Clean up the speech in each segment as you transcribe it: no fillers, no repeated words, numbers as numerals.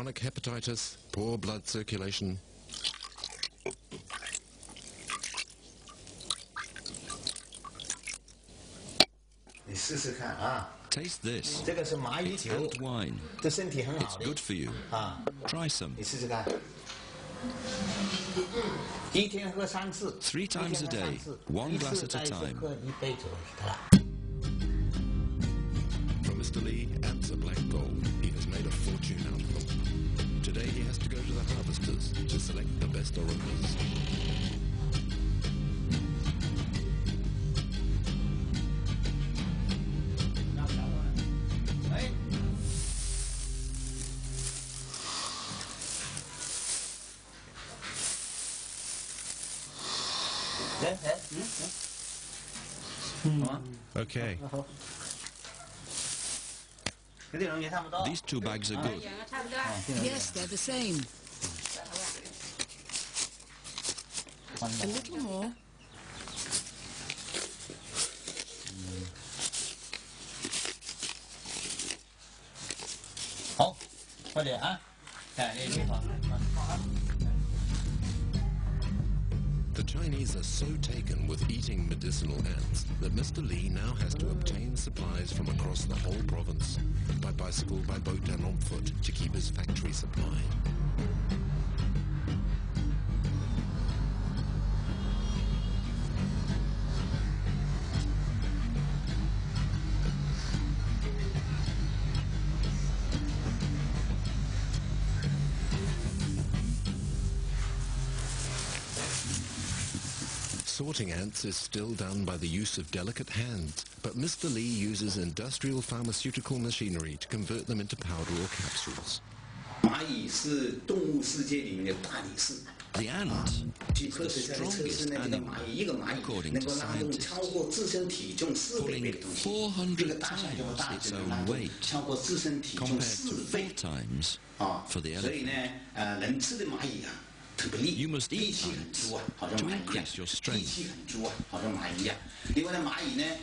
chronic hepatitis, poor blood circulation. Taste this. It's ant wine. It's good for you. Try some. 3 times a day, 1 glass at a time. For Mr. Lee, ants are black gold. He has made a fortune out of them. Today he has to go to the harvesters to select the best aromas. Okay. These 2 bags are good. Yes, they're the same. A little more. The Chinese are so taken with eating medicinal ants that Mr. Lee now has to obtain supplies from across the whole province, by bicycle, by boat and on foot, to keep his factory supplied. Sorting ants is still done by the use of delicate hands, but Mr. Lee uses industrial pharmaceutical machinery to convert them into powder or capsules. The ant is the strongest animal, according to scientists, pulling 400 times its own weight, compared to 4 times for the elephant. You must eat ants to increase your strength.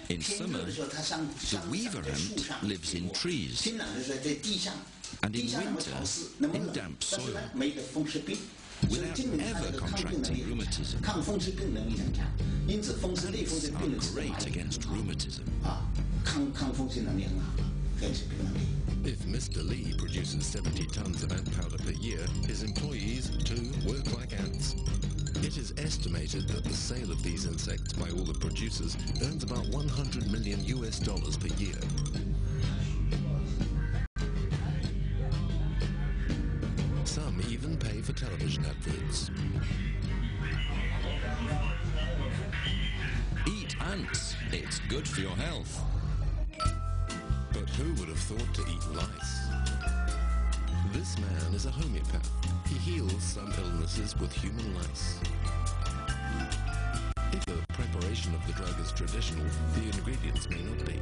In summer, the weaver ant lives in trees, and in winter, in damp soil, without ever contracting rheumatism. Ants are great against rheumatism. If Mr. Lee produces 70 tons of ant powder per year, his employees, too, work like ants. It is estimated that the sale of these insects by all the producers earns about $100 million per year. Some even pay for television adverts. Eat ants. It's good for your health. But who would have thought to eat lice? This man is a homeopath. He heals some illnesses with human lice. If the preparation of the drug is traditional, the ingredients may not be.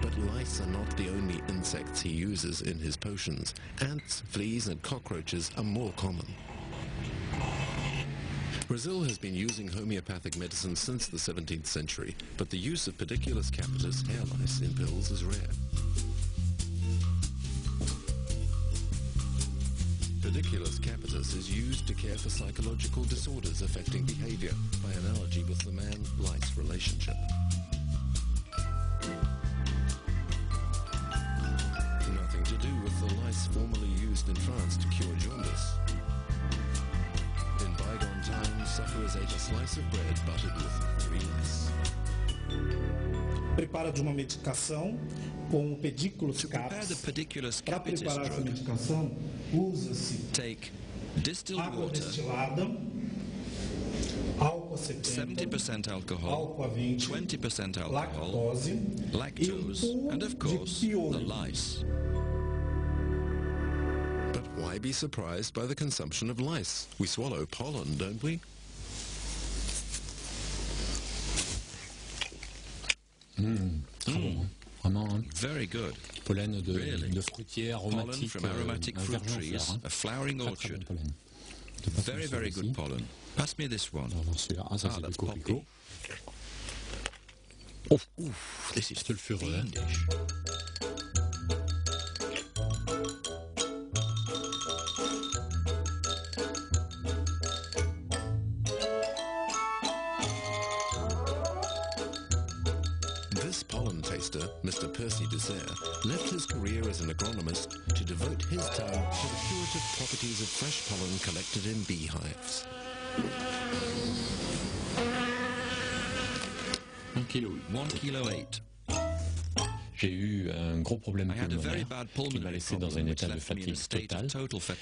But lice are not the only insects he uses in his potions. Ants, fleas and cockroaches are more common. Brazil has been using homeopathic medicine since the 17th century, but the use of Pediculus capitis hair lice in pills is rare. Pediculus capitis is used to care for psychological disorders affecting behavior, by analogy with the man-lice relationship. Nothing to do with the lice formerly used in France to cure jaundice. In bygone times, sufferers ate a slice of bread buttered with 3 lice. Prepara de uma medicação com o Pediculus capitis. Para preparar essa medicação, usa-se água destilada, álcool 70% alcohol, álcool a 20, 20% alcohol, lactose, and of course, the lice. But why be surprised by the consumption of lice? We swallow pollen, don't we? Very good. Pollen de, really. De fruitiers aromatiques. Pollen from aromatic fruit trees, a flowering orchard. Very, very good pollen. Pass me this one. Ah, ça c'est that's du coquelicot. Oh, this is fiendish. doctor, Mr. Percy Dessert, left his career as an agronomist to devote his time to the curative properties of fresh pollen collected in beehives. 1 kilo. 1 kilo 8. J'ai eu un gros problème pulmonaire qui m'a laissé dans un état de fatigue totale.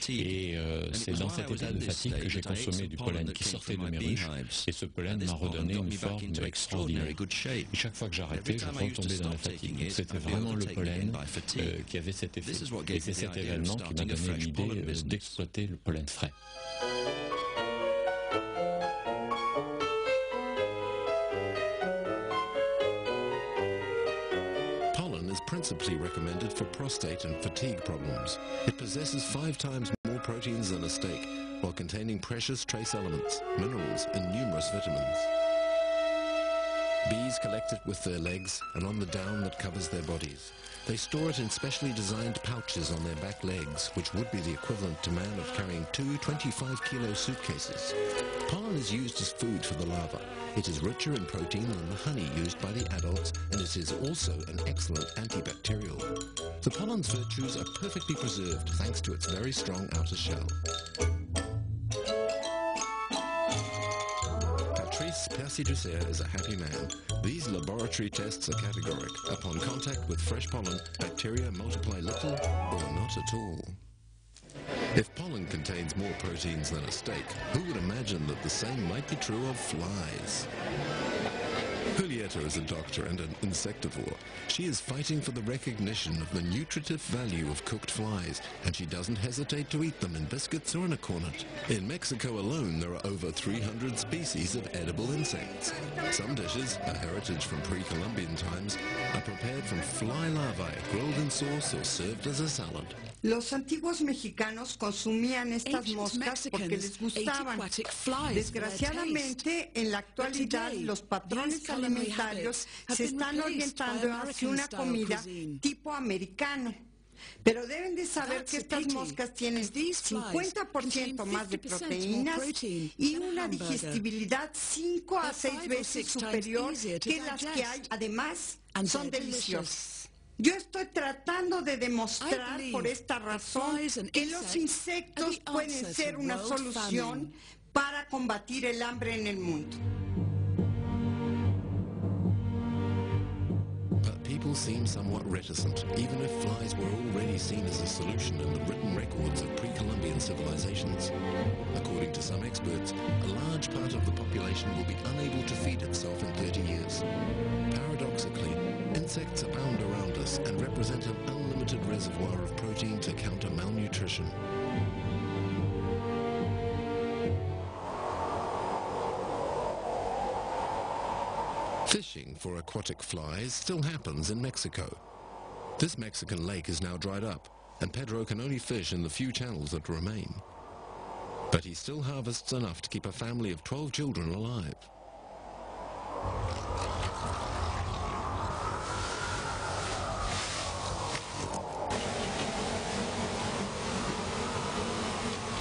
Et c'est dans cet état de fatigue que j'ai consommé du pollen qui sortait de mes ruches. Et ce pollen m'a redonné une forme extraordinaire. Et chaque fois que j'arrêtais, je retombais dans la fatigue. Donc c'était vraiment le pollen qui avait cet effet. Et c'est cet événement qui m'a donné l'idée d'exploiter le pollen frais. Principally recommended for prostate and fatigue problems. It possesses 5 times more proteins than a steak, while containing precious trace elements, minerals, and numerous vitamins. Bees collect it with their legs and on the down that covers their bodies. They store it in specially designed pouches on their back legs, which would be the equivalent to man of carrying 2 25-kilo suitcases. Pollen is used as food for the larvae. It is richer in protein than the honey used by the adults, and it is also an excellent antibacterial. The pollen's virtues are perfectly preserved thanks to its very strong outer shell. Percy Dessert is a happy man. These laboratory tests are categoric. Upon contact with fresh pollen, bacteria multiply little or not at all. If pollen contains more proteins than a steak, who would imagine that the same might be true of flies? Julieta is a doctor and an insectivore. She is fighting for the recognition of the nutritive value of cooked flies, and she doesn't hesitate to eat them in biscuits or in a cornet. In Mexico alone, there are over 300 species of edible insects. Some dishes, a heritage from pre-Columbian times, are prepared from fly larvae, grilled in sauce or served as a salad. Los antiguos mexicanos consumían estas moscas porque les gustaban. Desgraciadamente, en la actualidad, los patrones alimentarios se están orientando hacia una comida tipo americano. Pero deben de saber que estas moscas tienen 50% más de proteínas y una digestibilidad 5 a 6 veces superior que las que hay. Además, son deliciosas. Yo estoy tratando de demostrar por esta razón que los insectos pueden ser una solución para combatir el hambre en el mundo. But people seem somewhat reticent, even if flies were already seen as a solution in the written records of pre-Columbian civilizations. According to some experts, a large part of the population will be unable to feed itself in 30 years. Paradoxically, insects abound around us and represent an unlimited reservoir of protein to counter malnutrition. Fishing for aquatic flies still happens in Mexico. This Mexican lake is now dried up, and Pedro can only fish in the few channels that remain. But he still harvests enough to keep a family of 12 children alive.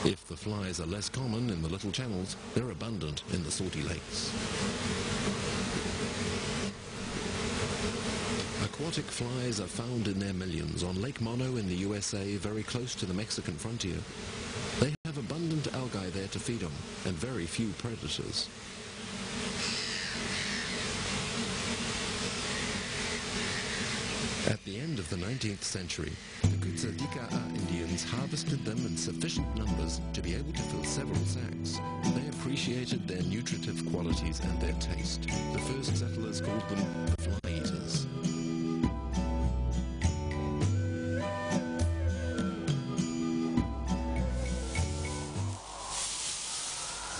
If the flies are less common in the little channels, they're abundant in the salty lakes. Aquatic flies are found in their millions on Lake Mono in the USA, very close to the Mexican frontier. They have abundant algae there to feed on, and very few predators. At the end of the 19th century, the Grts Indians harvested them in sufficient numbers to be able to fill several sacks. They appreciated their nutritive qualities and their taste. The first settlers called them the fly eaters.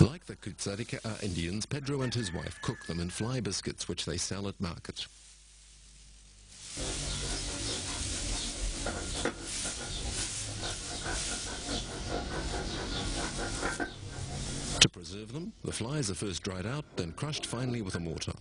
Like the Grts Indians, Pedro and his wife cook them in fly biscuits, which they sell at market. To preserve them, the flies are first dried out, then crushed finely with a mortar.